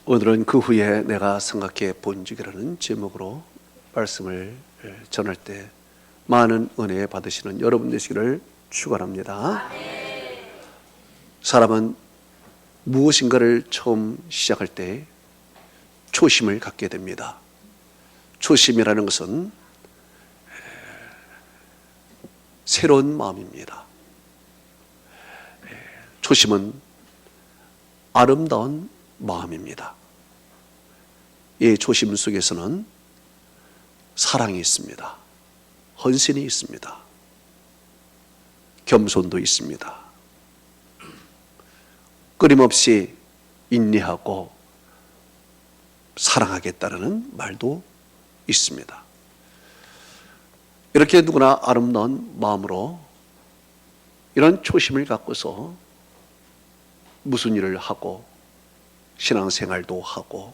오늘은 그 후에 내가 생각해 본죽이라는 제목으로 말씀을 전할 때 많은 은혜 받으시는 여러분 되시기를 축원합니다. 사람은 무엇인가를 처음 시작할 때 초심을 갖게 됩니다. 초심이라는 것은 새로운 마음입니다. 초심은 아름다운 마음입니다. 이 초심 속에서는 사랑이 있습니다. 헌신이 있습니다. 겸손도 있습니다. 끊임없이 인내하고 사랑하겠다는 말도 있습니다. 이렇게 누구나 아름다운 마음으로 이런 초심을 갖고서 무슨 일을 하고 신앙생활도 하고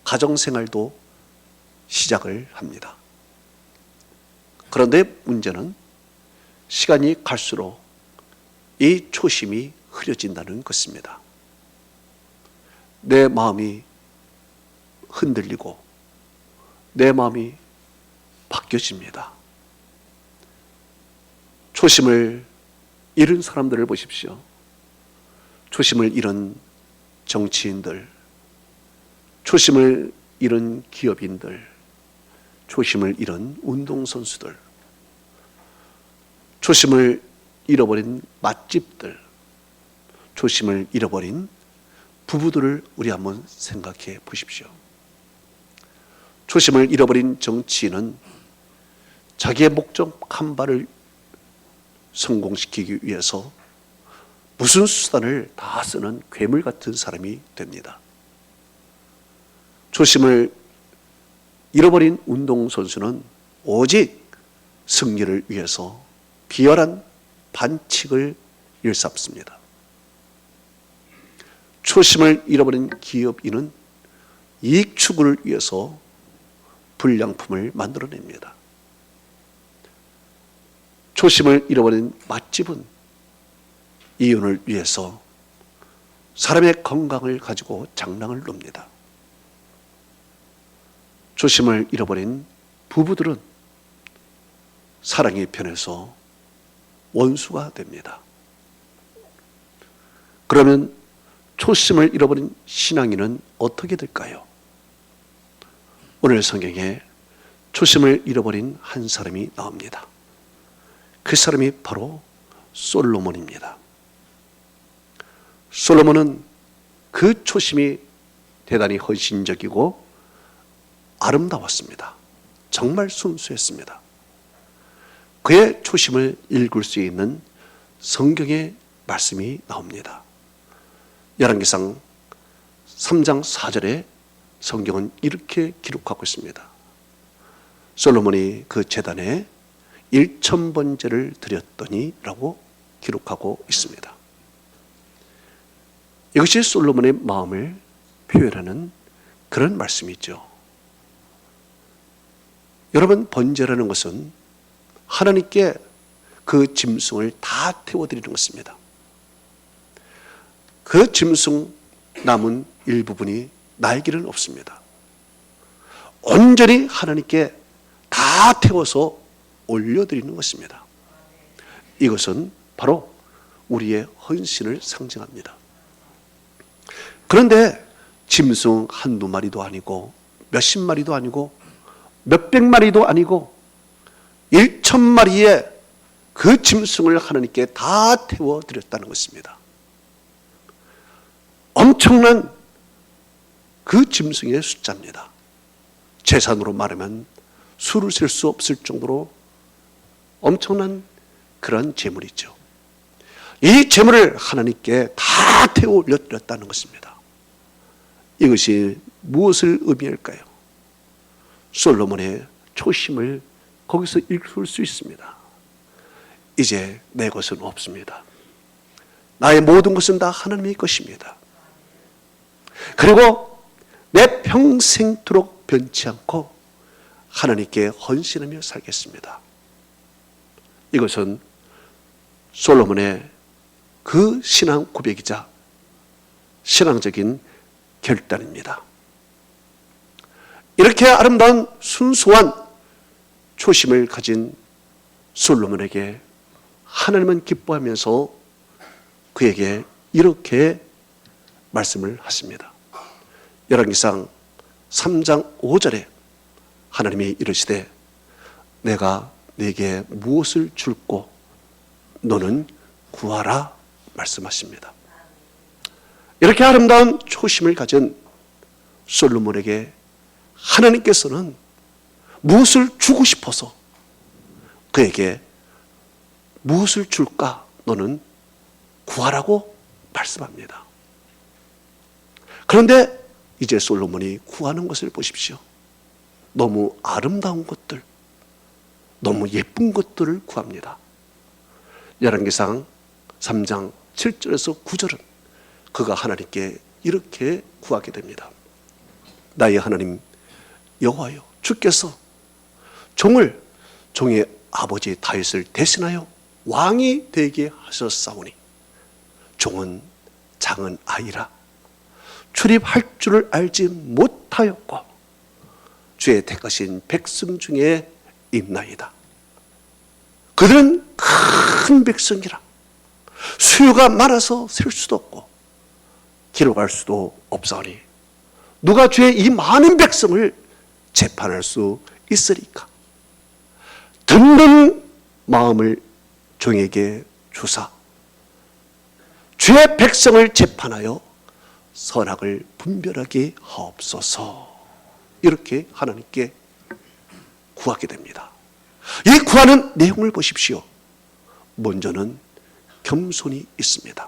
가정생활도 시작을 합니다. 그런데 문제는 시간이 갈수록 이 초심이 흐려진다는 것입니다. 내 마음이 흔들리고 내 마음이 바뀌어집니다. 초심을 잃은 사람들을 보십시오. 초심을 잃은 정치인들, 초심을 잃은 기업인들, 초심을 잃은 운동선수들, 초심을 잃어버린 맛집들, 초심을 잃어버린 부부들을 우리 한번 생각해 보십시오. 초심을 잃어버린 정치인은 자기의 목적 한 발을 성공시키기 위해서 무슨 수단을 다 쓰는 괴물 같은 사람이 됩니다. 초심을 잃어버린 운동선수는 오직 승리를 위해서 비열한 반칙을 일삼습니다. 초심을 잃어버린 기업인은 이익 추구를 위해서 불량품을 만들어냅니다. 초심을 잃어버린 맛집은 이윤을 위해서 사람의 건강을 가지고 장난을 놉니다. 초심을 잃어버린 부부들은 사랑의 편에서 원수가 됩니다. 그러면 초심을 잃어버린 신앙인은 어떻게 될까요? 오늘 성경에 초심을 잃어버린 한 사람이 나옵니다. 그 사람이 바로 솔로몬입니다. 솔로몬은 그 초심이 대단히 헌신적이고 아름다웠습니다. 정말 순수했습니다. 그의 초심을 읽을 수 있는 성경의 말씀이 나옵니다. 열왕기상 3장 4절에 성경은 이렇게 기록하고 있습니다. 솔로몬이 그 제단에 1000번제를 드렸더니 라고 기록하고 있습니다. 이것이 솔로몬의 마음을 표현하는 그런 말씀이죠. 여러분, 번제라는 것은 하나님께 그 짐승을 다 태워드리는 것입니다. 그 짐승 남은 일부분이 날개는 없습니다. 온전히 하나님께 다 태워서 올려드리는 것입니다. 이것은 바로 우리의 헌신을 상징합니다. 그런데 짐승 한두 마리도 아니고 몇십 마리도 아니고 몇백 마리도 아니고 1000마리의 그 짐승을 하나님께 다 태워드렸다는 것입니다. 엄청난 그 짐승의 숫자입니다. 재산으로 말하면 수를 셀 수 없을 정도로 엄청난 그런 재물이죠. 이 재물을 하나님께 다 태워 올려드렸다는 것입니다. 이것이 무엇을 의미할까요? 솔로몬의 초심을 거기서 읽을 수 있습니다. 이제 내 것은 없습니다. 나의 모든 것은 다 하나님의 것입니다. 그리고 내 평생토록 변치 않고 하나님께 헌신하며 살겠습니다. 이것은 솔로몬의 그 신앙 고백이자 신앙적인 결단입니다. 이렇게 아름다운 순수한 초심을 가진 솔로몬에게 하나님은 기뻐하면서 그에게 이렇게 말씀을 하십니다. 열왕기상 3장 5절에 하나님이 이르시되 내가 네게 무엇을 줄꼬 너는 구하라 말씀하십니다. 이렇게 아름다운 초심을 가진 솔로몬에게 하나님께서는 무엇을 주고 싶어서 그에게 무엇을 줄까 너는 구하라고 말씀합니다. 그런데 이제 솔로몬이 구하는 것을 보십시오. 너무 아름다운 것들, 너무 예쁜 것들을 구합니다. 열왕기상 3장 7절에서 9절은 그가 하나님께 이렇게 구하게 됩니다. 나의 하나님 여호와여, 주께서 종의 아버지 다윗을 대신하여 왕이 되게 하셨사오니 종은 작은 아이라 출입할 줄을 알지 못하였고 주의 택하신 백성 중에 있나이다. 그들은 큰 백성이라 수요가 많아서 셀 수도 없고 기록할 수도 없사오니 누가 주의 이 많은 백성을 재판할 수 있으리까? 듣는 마음을 종에게 주사 주의 백성을 재판하여 선악을 분별하게 하옵소서. 이렇게 하나님께 구하게 됩니다. 이 구하는 내용을 보십시오. 먼저는 겸손이 있습니다.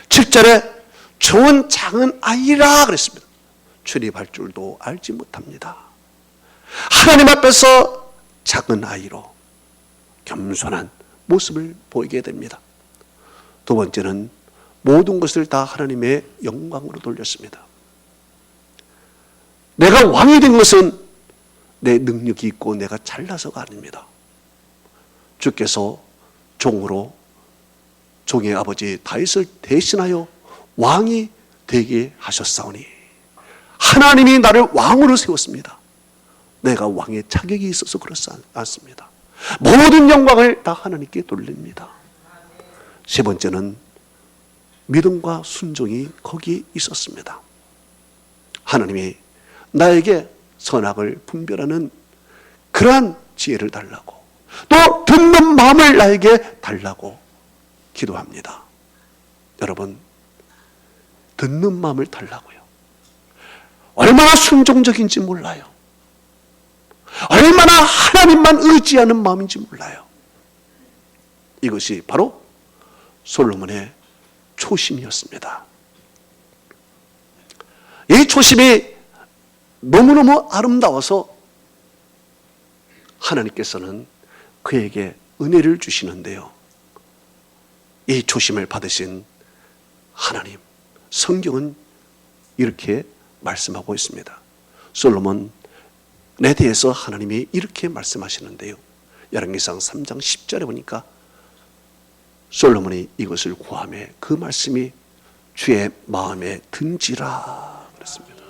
7절에 종은 작은 아이라 그랬습니다. 출입할 줄도 알지 못합니다. 하나님 앞에서 작은 아이로 겸손한 모습을 보이게 됩니다. 두 번째는 모든 것을 다 하나님의 영광으로 돌렸습니다. 내가 왕이 된 것은 내 능력이 있고 내가 잘나서가 아닙니다. 주께서 종으로 종의 아버지 다윗을 대신하여 왕이 되게 하셨사오니 하나님이 나를 왕으로 세웠습니다. 내가 왕의 자격이 있어서 그렇지 않습니다. 모든 영광을 다 하나님께 돌립니다. 세 번째는 믿음과 순종이 거기에 있었습니다. 하나님이 나에게 선악을 분별하는 그러한 지혜를 달라고 또 듣는 마음을 나에게 달라고 기도합니다. 여러분, 듣는 마음을 달라고요. 얼마나 순종적인지 몰라요. 얼마나 하나님만 의지하는 마음인지 몰라요. 이것이 바로 솔로몬의 초심이었습니다. 이 초심이 너무너무 아름다워서 하나님께서는 그에게 은혜를 주시는데요. 이 초심을 받으신 하나님, 성경은 이렇게 말씀하고 있습니다. 솔로몬에 대해서 하나님이 이렇게 말씀하시는데요. 열왕기상 3장 10절에 보니까 솔로몬이 이것을 구하며 그 말씀이 주의 마음에 든지라 그랬습니다.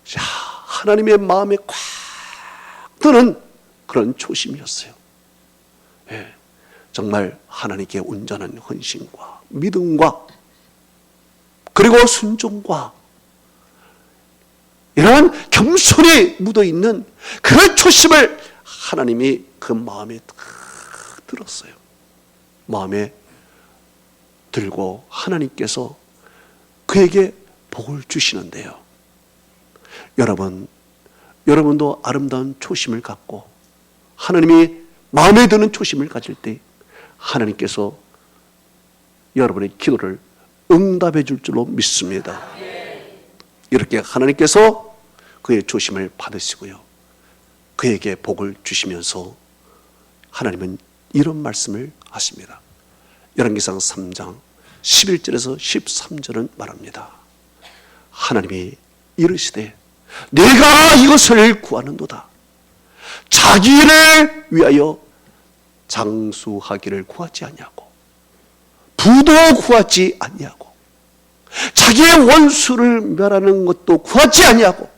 자, 하나님의 마음에 꽉 드는 그런 초심이었어요. 예, 정말 하나님께 온전한 헌신과 믿음과 그리고 순종과 이러한 겸손이 묻어있는 그 초심을 하나님이 그 마음에 딱 들었어요. 마음에 들고 하나님께서 그에게 복을 주시는데요. 여러분도 아름다운 초심을 갖고 하나님이 마음에 드는 초심을 가질 때 하나님께서 여러분의 기도를 응답해 줄 줄로 믿습니다. 이렇게 하나님께서 그의 초심을 받으시고요, 그에게 복을 주시면서 하나님은 이런 말씀을 하십니다. 열왕기상 3장 11절에서 13절은 말합니다. 하나님이 이르시되 내가 이것을 구하는도다. 자기를 위하여 장수하기를 구하지 아니하고 부도 구하지 아니하고 자기의 원수를 멸하는 것도 구하지 아니하고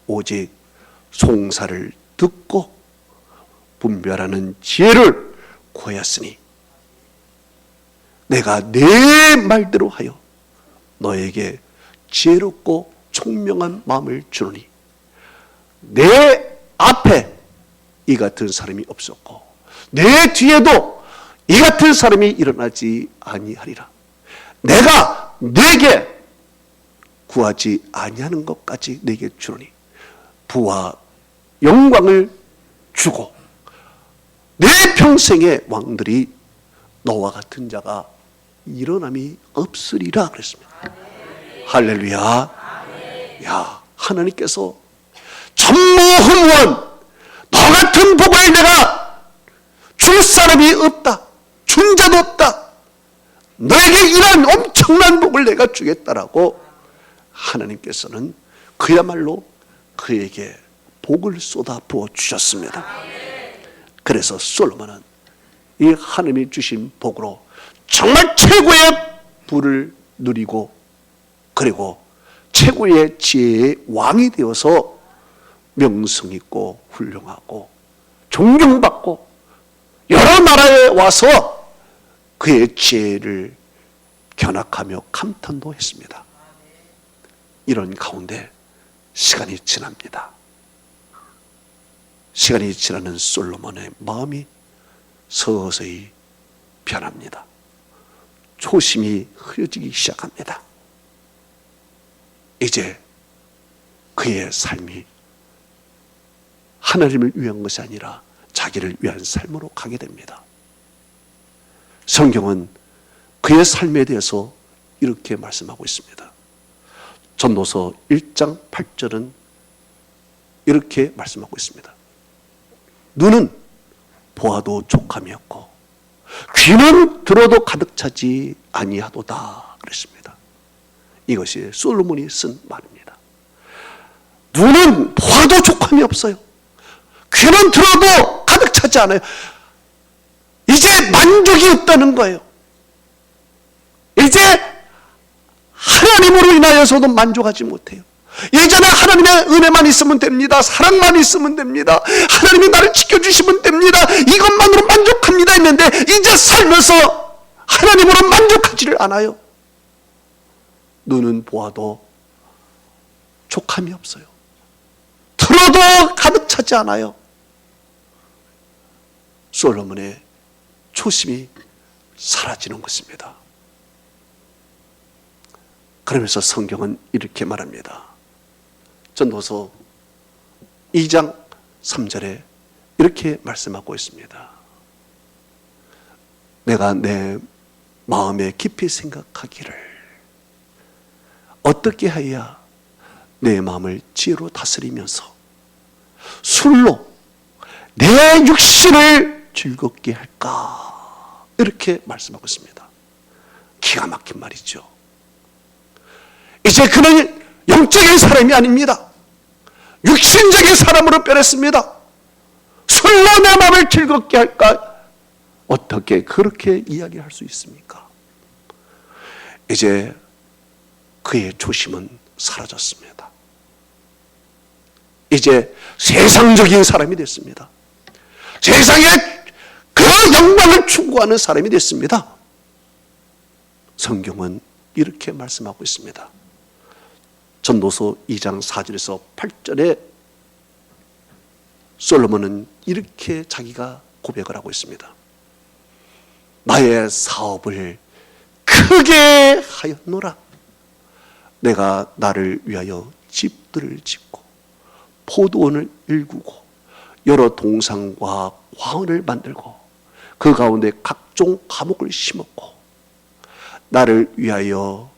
오직 송사를 듣고 분별하는 지혜를 구하였으니 내가 내 말대로 하여 너에게 지혜롭고 총명한 마음을 주노니 내 앞에 이 같은 사람이 없었고 내 뒤에도 이 같은 사람이 일어나지 아니하리라. 내가 네게 구하지 아니하는 것까지 네게 주노니 부와 영광을 주고 내 평생의 왕들이 너와 같은 자가 일어남이 없으리라 그랬습니다. 할렐루야. 야, 하나님께서 전무후무한 너 같은 복을 내가 줄 사람이 없다, 준 자도 없다, 너에게 이런 엄청난 복을 내가 주겠다라고 하나님께서는 그야말로 그에게 복을 쏟아 부어 주셨습니다. 그래서 솔로몬은 이 하나님이 주신 복으로 정말 최고의 부를 누리고 그리고 최고의 지혜의 왕이 되어서 명성있고 훌륭하고 존경받고 여러 나라에 와서 그의 지혜를 견학하며 감탄도 했습니다. 이런 가운데 시간이 지납니다. 시간이 지나는 솔로몬의 마음이 서서히 변합니다. 초심이 흐려지기 시작합니다. 이제 그의 삶이 하나님을 위한 것이 아니라 자기를 위한 삶으로 가게 됩니다. 성경은 그의 삶에 대해서 이렇게 말씀하고 있습니다. 전도서 1장 8절은 이렇게 말씀하고 있습니다. 눈은 보아도 족함이었고 귀는 들어도 가득 차지 아니하도다 그랬습니다. 이것이 솔로몬이 쓴 말입니다. 눈은 보아도 족함이 없어요. 귀는 들어도 가득 차지 않아요. 이제 만족이 없다는 거예요. 이제 하나님으로 인하여서도 만족하지 못해요. 예전에 하나님의 은혜만 있으면 됩니다. 사랑만 있으면 됩니다. 하나님이 나를 지켜주시면 됩니다. 이것만으로 만족합니다 했는데 이제 살면서 하나님으로 만족하지를 않아요. 눈은 보아도 족함이 없어요. 들어도 가득 차지 않아요. 솔로몬의 초심이 사라지는 것입니다. 그러면서 성경은 이렇게 말합니다. 전도서 2장 3절에 이렇게 말씀하고 있습니다. 내가 내 마음에 깊이 생각하기를 어떻게 해야 내 마음을 지혜로 다스리면서 술로 내 육신을 즐겁게 할까, 이렇게 말씀하고 있습니다. 기가 막힌 말이죠. 이제 그는 영적인 사람이 아닙니다. 육신적인 사람으로 변했습니다. 술로 내 마음을 즐겁게 할까? 어떻게 그렇게 이야기할 수 있습니까? 이제 그의 초심은 사라졌습니다. 이제 세상적인 사람이 됐습니다. 세상에 그 영광을 추구하는 사람이 됐습니다. 성경은 이렇게 말씀하고 있습니다. 전도서 2장 4절에서 8절에 솔로몬은 이렇게 자기가 고백을 하고 있습니다. 나의 사업을 크게 하였노라. 내가 나를 위하여 집들을 짓고 포도원을 일구고 여러 동산과 화원을 만들고 그 가운데 각종 과목을 심었고 나를 위하여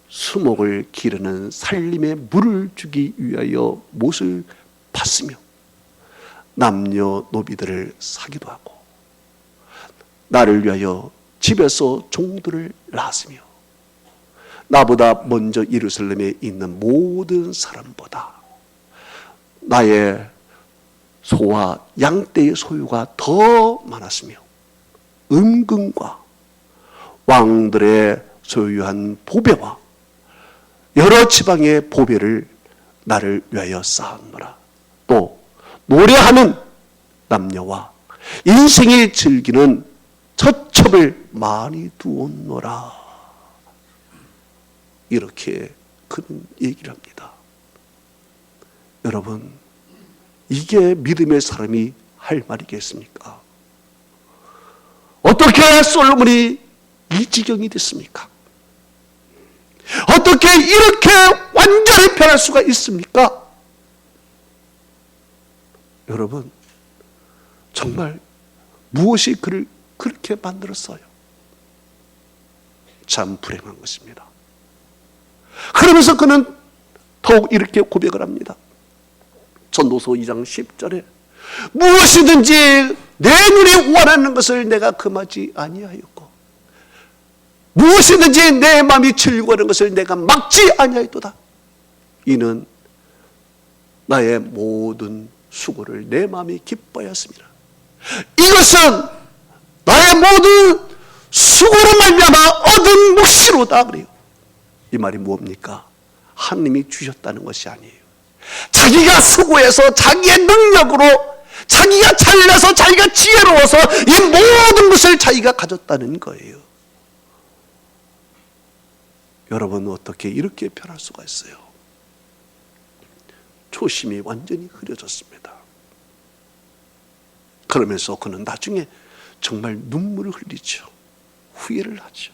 수목을 기르는 살림에 물을 주기 위하여 못을 팠으며 남녀 노비들을 사기도 하고 나를 위하여 집에서 종들을 낳았으며 나보다 먼저 예루살렘에 있는 모든 사람보다 나의 소와 양떼의 소유가 더 많았으며 은금과 왕들의 소유한 보배와 여러 지방의 보배를 나를 위하여 쌓았노라. 또 노래하는 남녀와 인생이 즐기는 처첩을 많이 두었노라. 이렇게 그는 얘기를 합니다. 여러분, 이게 믿음의 사람이 할 말이겠습니까? 어떻게 솔로몬이 이 지경이 됐습니까? 어떻게 이렇게 완전히 변할 수가 있습니까? 여러분, 정말 무엇이 그를 그렇게 만들었어요? 참 불행한 것입니다. 그러면서 그는 더욱 이렇게 고백을 합니다. 전도서 2장 10절에 무엇이든지 내 눈에 원하는 것을 내가 금하지 아니하였고 무엇이든지 내 마음이 즐거워하는 것을 내가 막지 아니하였도다. 이는 나의 모든 수고를 내 마음이 기뻐하였습니다. 이것은 나의 모든 수고로 말미암아 얻은 몫이로다 그래요. 이 말이 뭡니까? 하나님이 주셨다는 것이 아니에요. 자기가 수고해서 자기의 능력으로 자기가 잘나서 자기가 지혜로워서 이 모든 것을 자기가 가졌다는 거예요. 여러분, 어떻게 이렇게 변할 수가 있어요? 초심이 완전히 흐려졌습니다. 그러면서 그는 나중에 정말 눈물을 흘리죠. 후회를 하죠.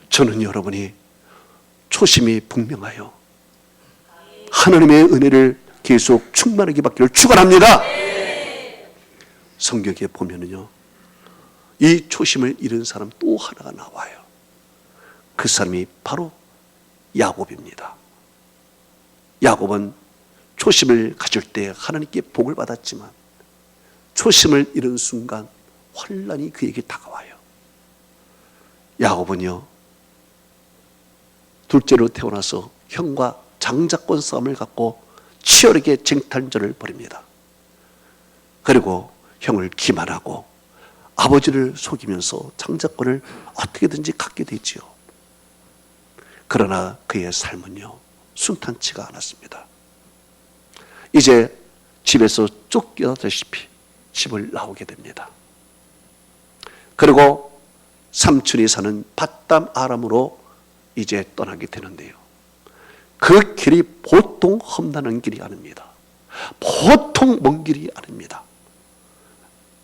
저는 여러분이 초심이 분명하여 하나님의 은혜를 계속 충만하게 받기를 축원합니다. 성경에 보면은요, 이 초심을 잃은 사람 또 하나가 나와요. 그 사람이 바로 야곱입니다. 야곱은 초심을 가질 때 하나님께 복을 받았지만 초심을 잃은 순간 환난이 그에게 다가와요. 야곱은요, 둘째로 태어나서 형과 장자권 싸움을 갖고 치열하게 쟁탈전을 벌입니다. 그리고 형을 기만하고 아버지를 속이면서 장자권을 어떻게든지 갖게 되지요. 그러나 그의 삶은요, 순탄치가 않았습니다. 이제 집에서 쫓겨나다시피 집을 나오게 됩니다. 그리고 삼촌이 사는 밧담 아람으로 이제 떠나게 되는데요. 그 길이 보통 험난한 길이 아닙니다. 보통 먼 길이 아닙니다.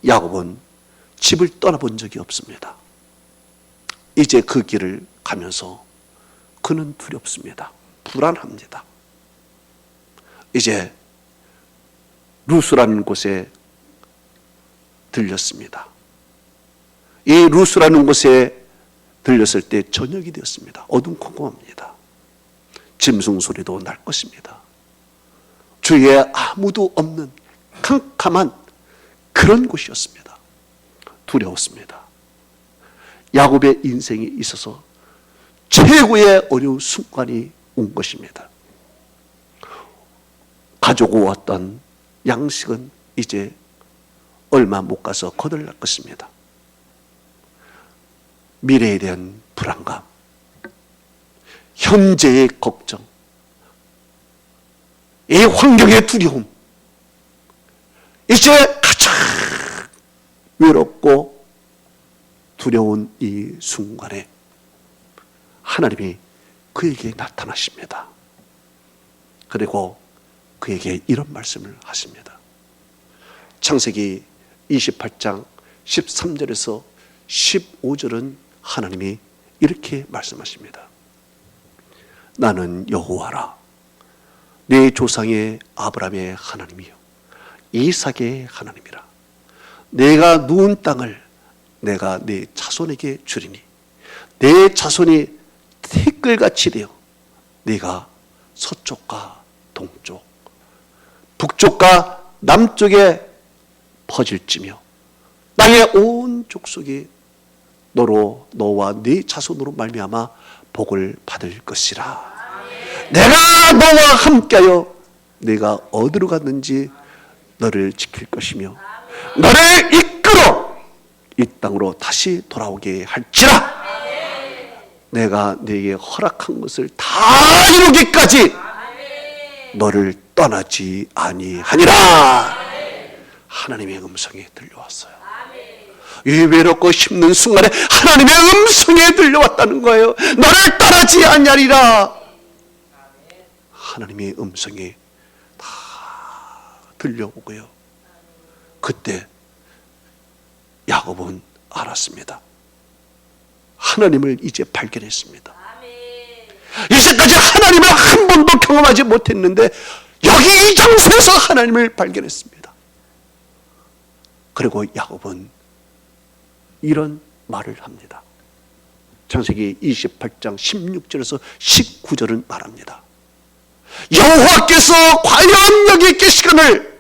야곱은 집을 떠나본 적이 없습니다. 이제 그 길을 가면서 그는 두렵습니다. 불안합니다. 이제 루스라는 곳에 들렸습니다. 이 루스라는 곳에 들렸을 때 저녁이 되었습니다. 어둠컴컴합니다. 짐승 소리도 날 것입니다. 주위에 아무도 없는 캄캄한 그런 곳이었습니다. 두려웠습니다. 야곱의 인생에 있어서 최고의 어려운 순간이 온 것입니다. 가지고 왔던 양식은 이제 얼마 못 가서 거덜날 것입니다. 미래에 대한 불안감, 현재의 걱정, 이 환경의 두려움, 이제 가장 외롭고 두려운 이 순간에 하나님이 그에게 나타나십니다. 그리고 그에게 이런 말씀을 하십니다. 창세기 28장 13절에서 15절은 하나님이 이렇게 말씀하십니다. 나는 여호와라, 내 조상의 아브라함의 하나님이요 이삭의 하나님이라. 내가 누운 땅을 내가 내 자손에게 주리니 내 자손이 티끌같이 되어 네가 서쪽과 동쪽 북쪽과 남쪽에 퍼질지며 땅의 온 족속이 너와 네 자손으로 말미암아 복을 받을 것이라. 내가 너와 함께하여 네가 어디로 갔는지 너를 지킬 것이며 너를 이끌어 이 땅으로 다시 돌아오게 할지라. 내가 네게 허락한 것을 다 이루기까지 너를 떠나지 아니하니라. 하나님의 음성이 들려왔어요. 이 외롭고 힘든 순간에 하나님의 음성이 들려왔다는 거예요. 너를 떠나지 아니하리라. 하나님의 음성이 다 들려오고요. 그때 야곱은 알았습니다. 하나님을 이제 발견했습니다. 이제까지 하나님을 한 번도 경험하지 못했는데 여기 이 장소에서 하나님을 발견했습니다. 그리고 야곱은 이런 말을 합니다. 창세기 28장 16절에서 19절은 말합니다. 여호와께서 과연 여기 계시거늘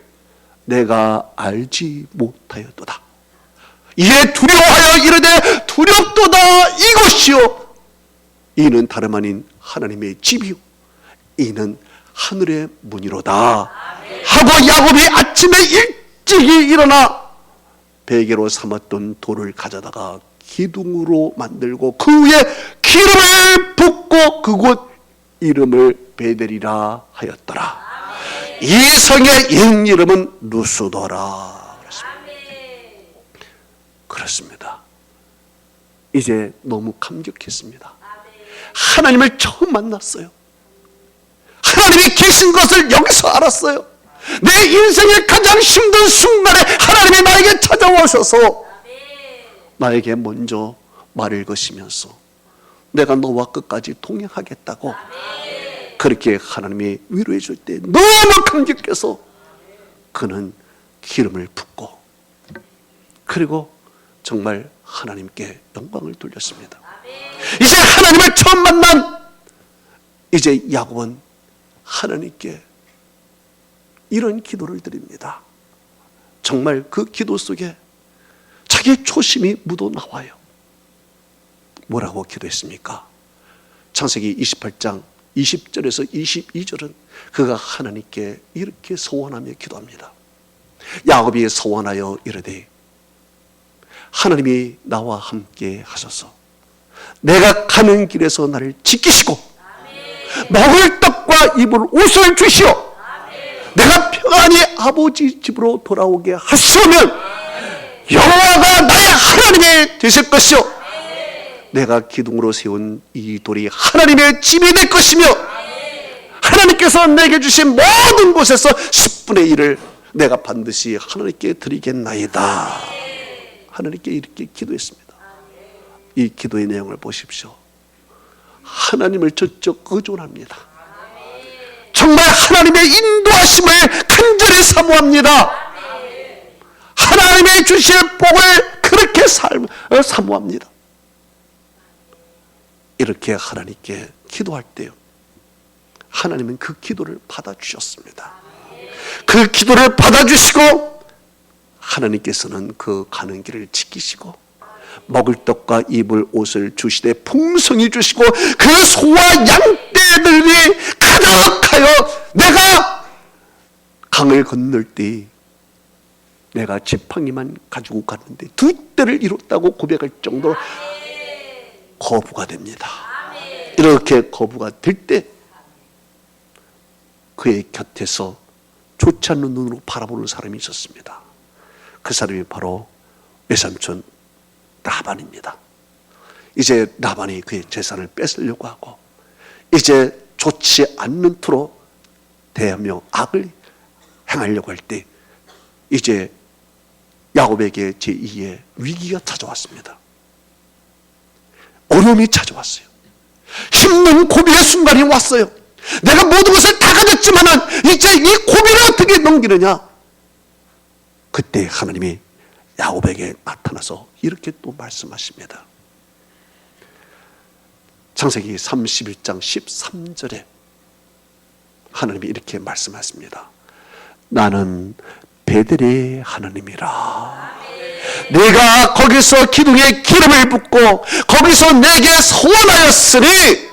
내가 알지 못하였도다. 이에 두려워하여 이르되 두렵도다. 이것이요 이는 다름 아닌 하나님의 집이요 이는 하늘의 문이로다. 하고 야곱이 아침에 일찍이 일어나 베개로 삼았던 돌을 가져다가 기둥으로 만들고 그 위에 기름을 붓고 그곳 이름을 베델이라 하였더라. 이 성의 옛 이름은 루스더라. 그렇습니다. 이제 너무 감격했습니다. 하나님을 처음 만났어요. 하나님이 계신 것을 여기서 알았어요. 내 인생의 가장 힘든 순간에 하나님이 나에게 찾아오셔서 나에게 먼저 말을 거시면서 내가 너와 끝까지 동행하겠다고 그렇게 하나님이 위로해 줄 때 너무 감격해서 그는 기름을 붓고 그리고 정말 하나님께 영광을 돌렸습니다. 이제 하나님을 처음 만난 이제 야곱은 하나님께 이런 기도를 드립니다. 정말 그 기도 속에 자기의 초심이 묻어나와요. 뭐라고 기도했습니까? 창세기 28장 20절에서 22절은 그가 하나님께 이렇게 소원하며 기도합니다. 야곱이 소원하여 이르되 하나님이 나와 함께 하소서. 내가 가는 길에서 나를 지키시고 먹을 떡과 입을 옷을 주시오. 내가 평안히 아버지 집으로 돌아오게 하시면 여호와가 나의 하나님이 되실 것이요 내가 기둥으로 세운 이 돌이 하나님의 집이 될 것이며 하나님께서 내게 주신 모든 곳에서 10분의 1을 내가 반드시 하나님께 드리겠나이다. 하나님께 이렇게 기도했습니다. 이 기도의 내용을 보십시오. 하나님을 적극 의존합니다. 정말 하나님의 인도하심을 간절히 사모합니다. 하나님의 주실 복을 그렇게 사모합니다. 이렇게 하나님께 기도할 때요, 하나님은 그 기도를 받아주셨습니다. 그 기도를 받아주시고 하나님께서는 그 가는 길을 지키시고 먹을 떡과 입을 옷을 주시되 풍성히 주시고 그 소와 양떼들이 가득하여 내가 강을 건널 때 내가 지팡이만 가지고 갔는데 2대를 이뤘다고 고백할 정도로 거부가 됩니다. 이렇게 거부가 될 때 그의 곁에서 좋지 않는 눈으로 바라보는 사람이 있었습니다. 그 사람이 바로 외삼촌 라반입니다. 이제 라반이 그의 재산을 뺏으려고 하고 이제 좋지 않는 투로 대하며 악을 행하려고 할 때 이제 야곱에게 제2의 위기가 찾아왔습니다. 어려움이 찾아왔어요. 힘든 고비의 순간이 왔어요. 내가 모든 것을 다 가졌지만은 이제 이 고비를 어떻게 넘기느냐? 그때 하나님이 야곱에게 나타나서 이렇게 또 말씀하십니다. 창세기 31장 13절에 하나님이 이렇게 말씀하십니다. 나는 베델의 하나님이라. 내가 거기서 기둥에 기름을 붓고 거기서 내게 소원하였으니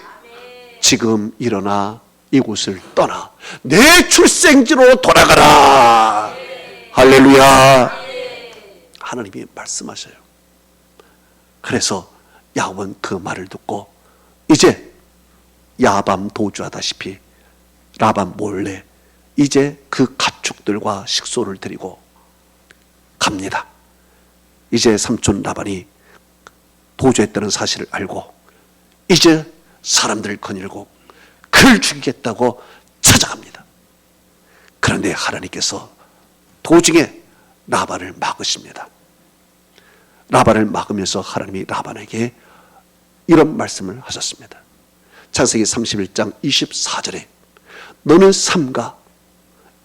지금 일어나 이곳을 떠나 내 출생지로 돌아가라. 할렐루야. 하나님이 말씀하셔요. 그래서 야곱은 그 말을 듣고 이제 야밤 도주하다시피 라반 몰래 이제 그 가축들과 식소를 데리고 갑니다. 이제 삼촌 라반이 도주했다는 사실을 알고 이제 사람들을 거닐고 그를 죽이겠다고 찾아갑니다. 그런데 하나님께서 도중에 라반을 막으십니다. 라반을 막으면서 하나님이 라반에게 이런 말씀을 하셨습니다. 창세기 31장 24절에 너는 삼가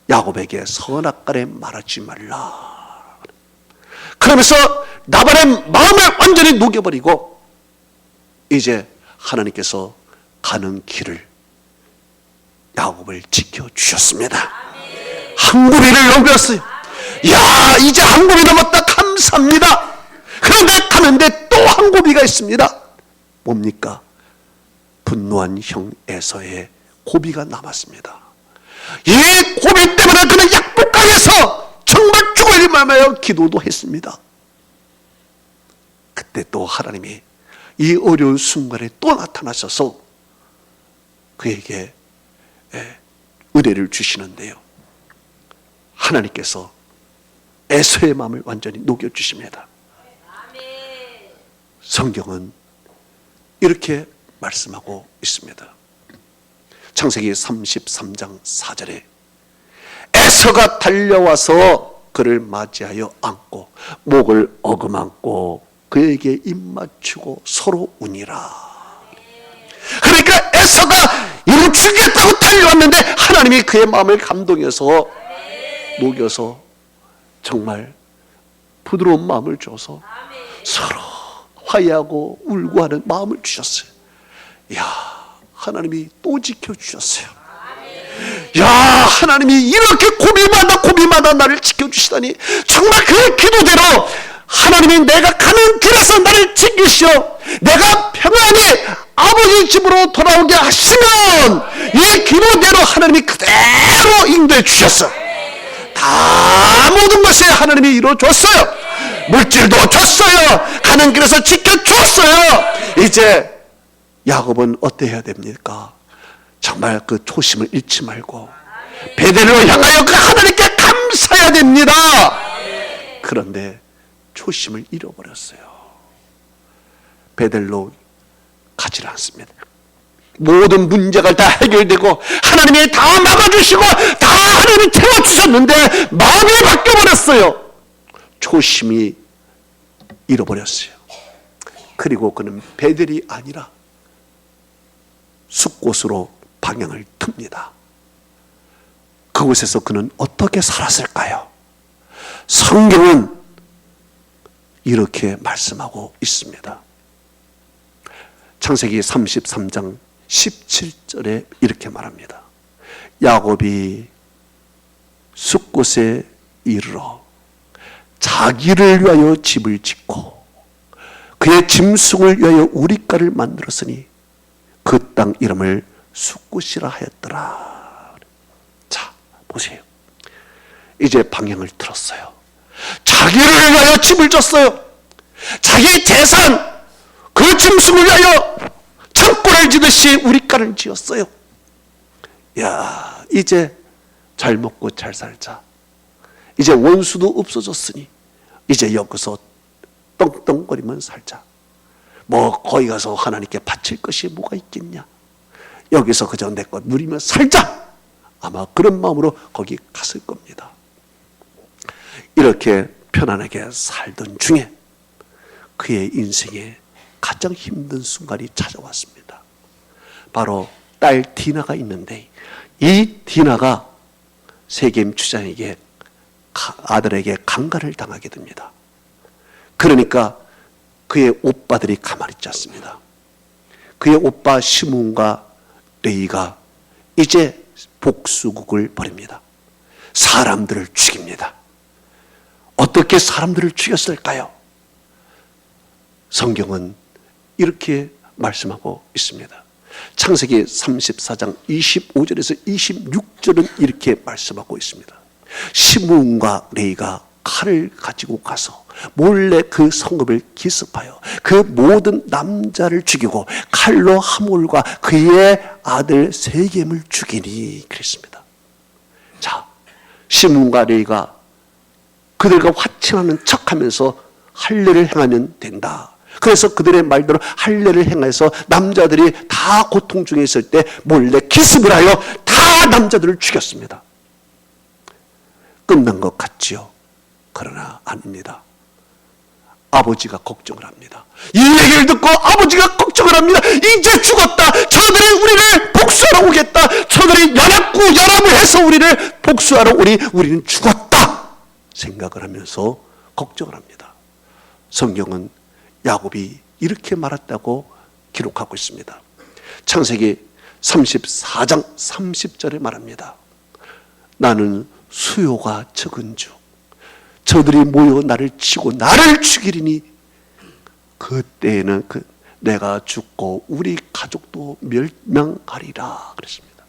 야곱에게 선악간에 말하지 말라. 그러면서 라반의 마음을 완전히 녹여버리고 이제 하나님께서 가는 길을 야곱을 지켜주셨습니다. 한 고비를 넘겼어요. 야, 이제 한 고비 넘었다, 감사합니다. 그런데 가는데 또 한 고비가 있습니다. 뭡니까? 분노한 형 에서의 고비가 남았습니다. 이 고비 때문에 그는 약복강에서 정말 죽을 일만하여 기도도 했습니다. 그때 또 하나님이 이 어려운 순간에 또 나타나셔서 그에게 은혜를 주시는데요, 하나님께서 에서의 마음을 완전히 녹여주십니다. 성경은 이렇게 말씀하고 있습니다. 창세기 33장 4절에 에서가 달려와서 그를 맞이하여 안고 목을 어금안고 그에게 입 맞추고 서로 우니라. 그러니까 에서가 이를 죽이겠다고 달려왔는데 하나님이 그의 마음을 감동해서 녹여서 정말 부드러운 마음을 줘서 서로 화해하고 울고 하는 마음을 주셨어요. 이야, 하나님이 또 지켜주셨어요. 야, 하나님이 이렇게 고비마다 나를 지켜주시다니, 정말 그 기도대로 하나님이 내가 가는 길에서 나를 지키시오, 내가 평안히 아버지 집으로 돌아오게 하시면 이 기도대로 하나님이 그대로 인도해 주셨어. 다 모든 것을 하나님이 이루어줬어요. 물질도 줬어요. 가는 길에서 지켜줬어요. 이제 야곱은 어떻게 해야 됩니까? 정말 그 초심을 잃지 말고 베델로 향하여 그 하나님께 감사해야 됩니다. 그런데 초심을 잃어버렸어요. 베델로 가지 않습니다. 모든 문제가 다 해결되고 하나님이 다 막아주시고 다 하나님이 채워주셨는데 마음이 바뀌어버렸어요. 초심이 잃어버렸어요. 그리고 그는 베델이 아니라 숫곳으로 방향을 틉니다. 그곳에서 그는 어떻게 살았을까요? 성경은 이렇게 말씀하고 있습니다. 창세기 33장 17절에 이렇게 말합니다. 야곱이 숫곳에 이르러 자기를 위하여 집을 짓고 그의 짐승을 위하여 우리가를 만들었으니 그 땅 이름을 숫곳이라 하였더라. 자, 보세요. 이제 방향을 틀었어요. 자기를 위하여 집을 졌어요. 자기 재산, 그 짐승을 위하여 창고를 지듯이 우리가를 지었어요. 야, 이제 잘 먹고 잘 살자. 이제 원수도 없어졌으니 이제 여기서 떵떵거리면 살자. 뭐 거기 가서 하나님께 바칠 것이 뭐가 있겠냐. 여기서 그저 내 것 누리며 살자. 아마 그런 마음으로 거기 갔을 겁니다. 이렇게 편안하게 살던 중에 그의 인생에 가장 힘든 순간이 찾아왔습니다. 바로 딸 디나가 있는데 이 디나가 세겜 주장에게 아들에게 강간을 당하게 됩니다. 그러니까 그의 오빠들이 가만히 있지 않습니다. 그의 오빠 시므온과 레이가 이제 복수국을 벌입니다. 사람들을 죽입니다. 어떻게 사람들을 죽였을까요? 성경은 이렇게 말씀하고 있습니다. 창세기 34장 25절에서 26절은 이렇게 말씀하고 있습니다. 시므온과 레이가 칼을 가지고 가서 몰래 그 성읍을 기습하여 그 모든 남자를 죽이고 칼로 하몰과 그의 아들 세겜을 죽이니 그랬습니다. 자, 시몬과 레위가 그들과 화친하는 척하면서 할례를 행하면 된다. 그래서 그들의 말대로 할례를 행해서 남자들이 다 고통 중에 있을 때 몰래 기습을 하여 다 남자들을 죽였습니다. 끝난 것 같지요? 그러나 아닙니다. 아버지가 걱정을 합니다. 이 얘기를 듣고 아버지가 걱정을 합니다. 이제 죽었다. 저들이 우리를 복수하러 오겠다. 저들이 연합을 해서 우리를 복수하러 오니 우리는 죽었다 생각을 하면서 걱정을 합니다. 성경은 야곱이 이렇게 말했다고 기록하고 있습니다. 창세기 34장 30절에 말합니다. 나는 수요가 적은 주 저들이 모여 나를 치고 나를 죽이리니 그때에는 내가 죽고 우리 가족도 멸망하리라 그랬습니다.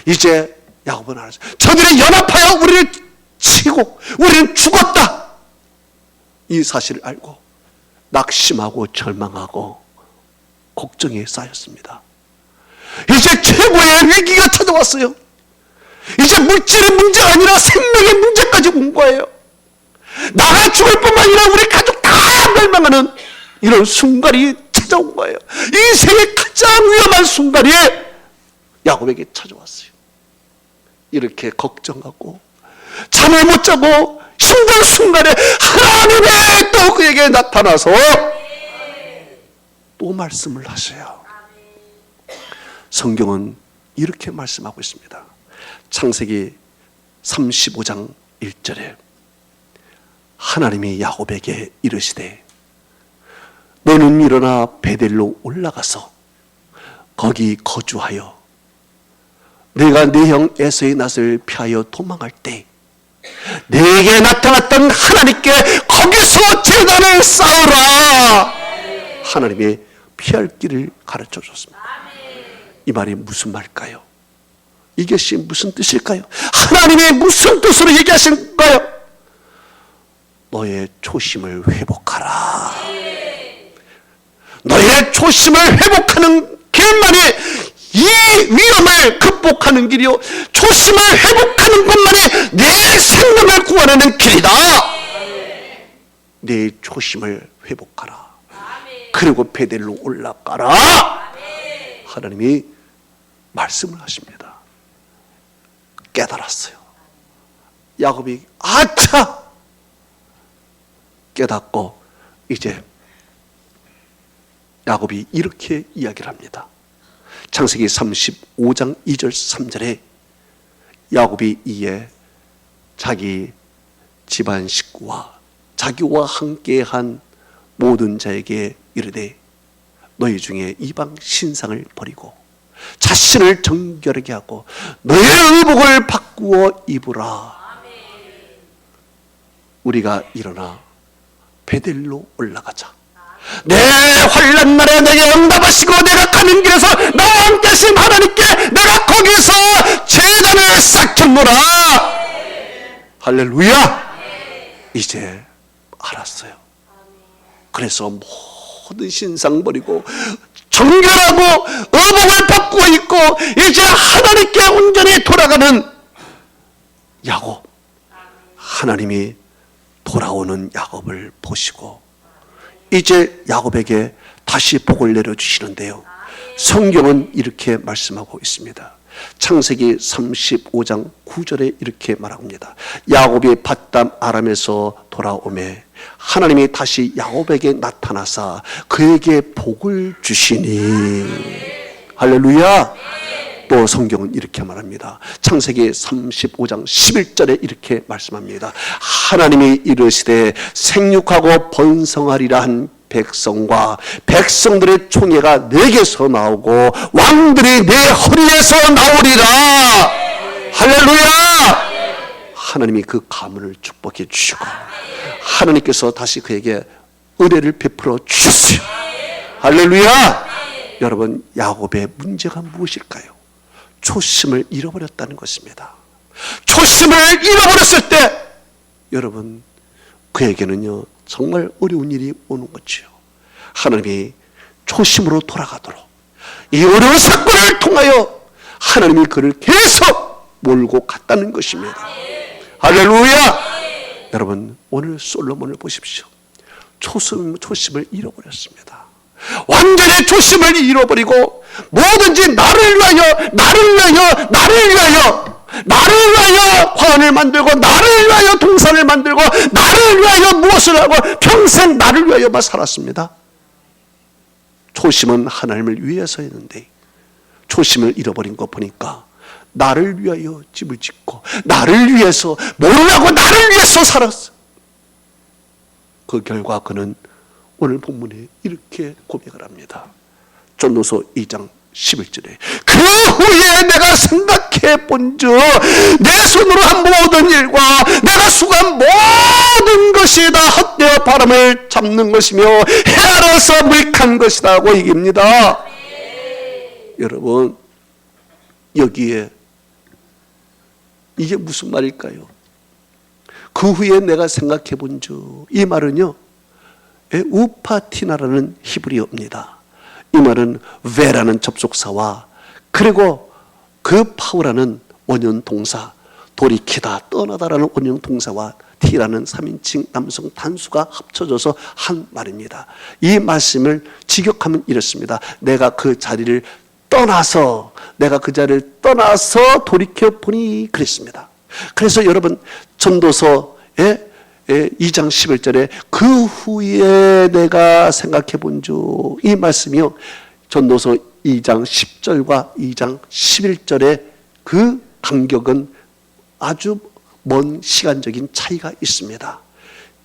이제 야곱은 알았어요. 저들이 연합하여 우리를 치고 우리는 죽었다. 이 사실을 알고 낙심하고 절망하고 걱정에 쌓였습니다. 이제 최고의 위기가 찾아왔어요. 이제 물질의 문제가 아니라 생명의 문제까지 온 거예요. 나가 죽을 뿐만 아니라 우리 가족 다 멸망하는 이런 순간이 찾아온 거예요. 인생의 가장 위험한 순간이 야곱에게 찾아왔어요. 이렇게 걱정하고 잠을 못 자고 힘든 순간에 하나님이 또 그에게 나타나서 또 말씀을 하세요. 성경은 이렇게 말씀하고 있습니다. 창세기 35장 1절에 하나님이 야곱에게 이르시되 너는 일어나 베델로 올라가서 거기 거주하여 내가 네 형 에서의 낯을 피하여 도망할 때 내게 나타났던 하나님께 거기서 제단을 쌓으라. 하나님이 피할 길을 가르쳐 줬습니다. 이 말이 무슨 말일까요? 이것이 무슨 뜻일까요? 하나님이 무슨 뜻으로 얘기하신가요? 너의 초심을 회복하라. 너의 초심을 회복하는 길만이 이 위험을 극복하는 길이요 초심을 회복하는 것만이 내 생명을 구원하는 길이다. 내 초심을 회복하라. 그리고 베델로 올라가라. 하나님이 말씀을 하십니다. 깨달았어요. 야곱이 아차 깨닫고 이제 야곱이 이렇게 이야기를 합니다. 창세기 35장 2절 3절에 야곱이 이에 자기 집안 식구와 자기와 함께한 모든 자에게 이르되 너희 중에 이방 신상을 버리고 자신을 정결하게 하고 너의 의복을 바꾸어 입으라. 우리가 일어나 베델로 올라가자. 내 환난 날에 내게 응답하시고 내가 가는 길에서 나와 함께 하신 하나님께 내가 거기서 제단을 쌓겠노라. 할렐루야. 이제 알았어요. 그래서 모든 신상 버리고 정결하고 의복을 바꾸어 입고 이제 하나님께 온전히 돌아가는 야곱. 하나님이 돌아오는 야곱을 보시고 이제 야곱에게 다시 복을 내려주시는데요. 성경은 이렇게 말씀하고 있습니다. 창세기 35장 9절에 이렇게 말합니다. 야곱이 밧담 아람에서 돌아오매 하나님이 다시 야곱에게 나타나사 그에게 복을 주시니. 할렐루야. 또 성경은 이렇게 말합니다. 창세기 35장 11절에 이렇게 말씀합니다. 하나님이 이르시되 생육하고 번성하리라 한 백성과 백성들의 총회가 내게서 나오고 왕들이 내 허리에서 나오리라. 할렐루야. 하나님이 그 가문을 축복해 주시고 하나님께서 다시 그에게 은혜를 베풀어 주셨어요. 할렐루야. 여러분, 야곱의 문제가 무엇일까요? 초심을 잃어버렸다는 것입니다. 초심을 잃어버렸을 때 여러분, 그에게는요 정말 어려운 일이 오는 거지요. 하나님이 초심으로 돌아가도록 이 어려운 사건을 통하여 하나님이 그를 계속 몰고 갔다는 것입니다. 할렐루야! 여러분, 오늘 솔로몬을 보십시오. 초심을 잃어버렸습니다. 완전히 초심을 잃어버리고 뭐든지 나를 위하여 화환을 만들고, 나를 위하여 동산을 만들고, 나를 위하여 무엇을 하고 평생 나를 위하여만 살았습니다. 초심은 하나님을 위해서였는데 초심을 잃어버린 거 보니까 나를 위하여 집을 짓고 나를 위해서 뭘 하고 나를 위해서 살았어. 그 결과 그는 오늘 본문에 이렇게 고백을 합니다. 전도서 2장 11절에 그 후에 내가 생각해 본즉 내 손으로 한 모든 일과 내가 수고한 모든 것이 다 헛되어 바람을 잡는 것이며 해 아래서 무익한 것이라고 얘기합니다. 여러분, 여기에 이게 무슨 말일까요? 그 후에 내가 생각해 본즉, 이 말은요 우파티나라는 히브리어입니다. 이 말은 베라는 접속사와 그리고 그 파우라는 원형 동사, 돌이키다, 떠나다라는 원형 동사와 티라는 3인칭 남성 단수가 합쳐져서 한 말입니다. 이 말씀을 직역하면 이렇습니다. 내가 그 자리를 떠나서 돌이켜 보니 그랬습니다. 그래서 여러분, 전도서에 2장 11절에 그 후에 내가 생각해 본즉, 이 말씀이요 전도서 2장 10절과 2장 11절의 그 간격은 아주 먼 시간적인 차이가 있습니다.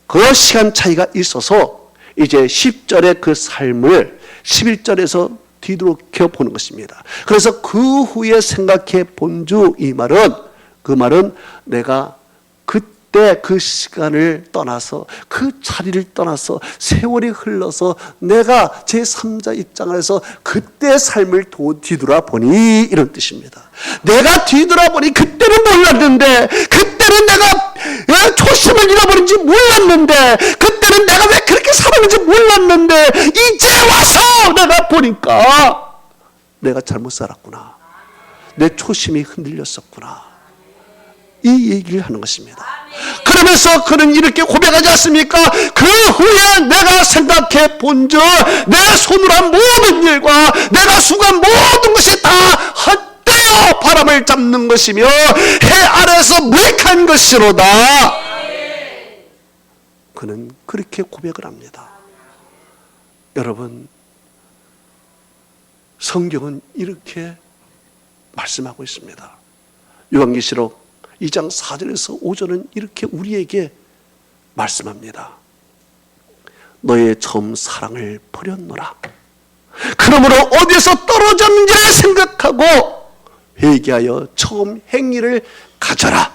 그 시간 차이가 있어서 이제 10절의 그 삶을 11절에서 뒤돌이켜 보는 것입니다. 그래서 그 후에 생각해 본즉, 이 말은, 그 말은 내가 그때 그 시간을 떠나서 그 자리를 떠나서 세월이 흘러서 내가 제3자 입장에서 그때 삶을 뒤돌아보니, 이런 뜻입니다. 내가 뒤돌아보니 그때는 몰랐는데, 그때는 내가 왜 초심을 잃어버린지 몰랐는데, 그때는 내가 왜 그렇게 살았는지 몰랐는데, 이제 와서 내가 보니까 내가 잘못 살았구나, 내 초심이 흔들렸었구나, 이 얘기를 하는 것입니다. 그러면서 그는 이렇게 고백하지 않습니까? 그 후에 내가 생각해 본즉 내 손으로 한 모든 일과 내가 수고한 모든 것이 다 헛되어 바람을 잡는 것이며 해 아래서 무익한 것이로다. 그는 그렇게 고백을 합니다. 여러분, 성경은 이렇게 말씀하고 있습니다. 요한계시록 2장 4절에서 5절은 이렇게 우리에게 말씀합니다. 너의 처음 사랑을 버렸노라. 그러므로 어디서 떨어졌는지를 생각하고 회개하여 처음 행위를 가져라.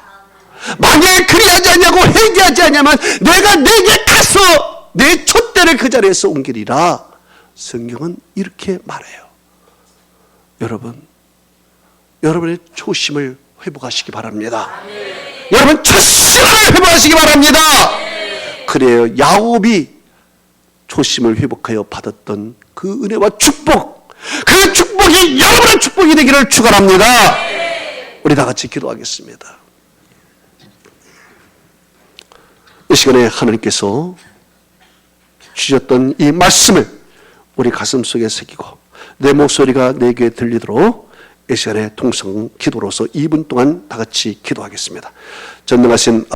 만약에 그리하지 않냐고 회개하지 않냐면 내가 내게 가서 내 촛대를 그 자리에서 옮기리라. 성경은 이렇게 말해요. 여러분, 여러분의 초심을 회복하시기 바랍니다. 여러분, 초심을 회복하시기 바랍니다. 그래요, 야곱이 초심을 회복하여 받았던 그 은혜와 축복, 그 축복이 여러분의 축복이 되기를 축원합니다. 우리 다 같이 기도하겠습니다. 이 시간에 하나님께서 주셨던 이 말씀을 우리 가슴 속에 새기고 내 목소리가 내 귀에 들리도록 이 시간에 통성 기도로서 2분 동안 다 같이 기도하겠습니다. 전능하신